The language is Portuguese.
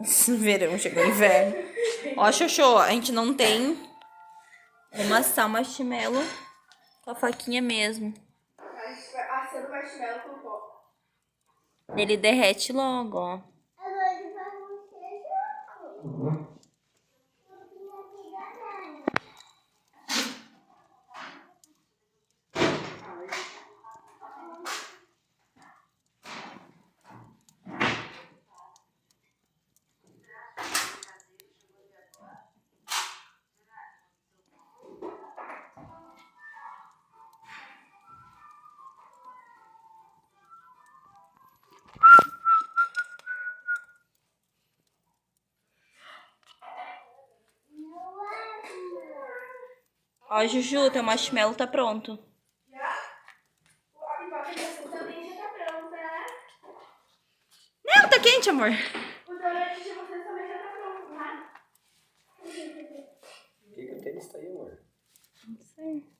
Verão, chegou inverno. Ó, Xoxô, a gente não tem amassar o marshmallow com a faquinha mesmo. Assando o marshmallow com o pó. Ele derrete logo, ó. Ó, Juju, teu marshmallow tá pronto. Já? A pipoca de vocês também já tá pronta, né? Não, tá quente, amor. O donut de vocês também já tá pronto, né? O que o tênis tá aí, amor? Não sei.